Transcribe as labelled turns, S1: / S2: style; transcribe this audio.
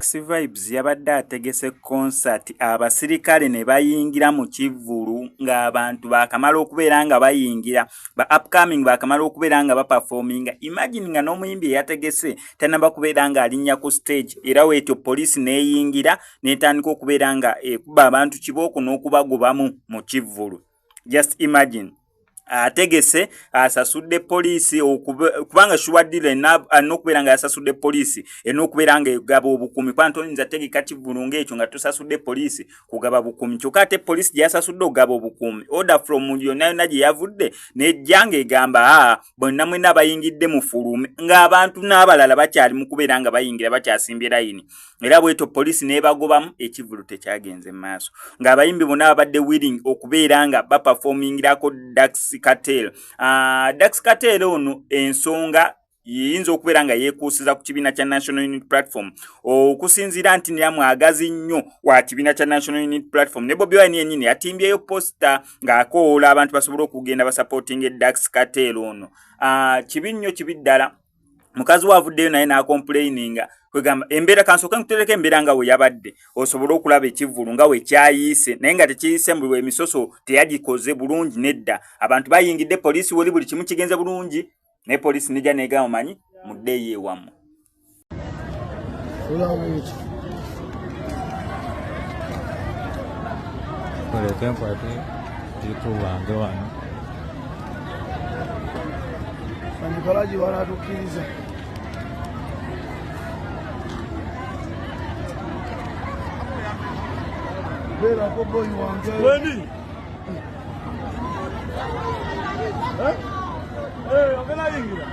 S1: Dax Vibes yabadde ategese concert abasirikale ne bayingira mu Kivvulu ng'abantu bakamala okubeera nga bayingira ba upcoming bakamala okubeera nga baperforminga. Imagine nga n'omuyimbi yategese tanaba kubeera nga alinnya ku stage era weetyo police neeyingira n'etandika okubeera nga ekuba abantu kibooko n'okubagobamu mu Kivvulu. Just imagine. Ategese asasudde poliisi kubanga shuwadire n'okubeera nga yasasudde poliisi n'okubeera nga egaba obukumi kwa ntoyinza tegeka Kivvulu ng'ekyo nga tusasudde poliisi kugaba bukumi kyokka ate poliisi gye yasasudde okugaba obukumi order from yonna yonna gye yavudde n'ejja ng'egamba bonna mwenna bayingidde mu fulume ng'abantu n'abalala bakyali mu kubeera nga bayingira bakyasimbye layini era bwetyo poliisi n'ebagobamu Ekivvulu tekyagenze maaso ng'abayimbi bonna babadde willing okubeera nga baperformingirako Dax Cartel. Dax Cartel ono ensonga yinza okubeera nga yeekuusiza ku kibiina kya National Unity Platform okusinziira nti mwagazi nnyo wa kibiina kya National Unity Platform ne Bobi Wine yennyini yatimbyeyo posta ng'akoola abantu basobole okugenda basupporting Dax Cartel ono. Kibi nnyo kibi ddala mukazi wavuddeyo naye n'acomplaininga kwegamba embeera kansooka nkutereka embeera nga we yabadde osobole okulaba Ekivvulu nga we kyayiise naye nga tekiyiise mu emisoso teyagikoze bulungi nedda abantu bayingidde poliisi woli buli kimu kigenze bulungi ne poliisi nejja neegamba manyi muddeeyo ewammwe.
S2: Nikolaji wanatukiriza bera ko boy wange weni amena yingira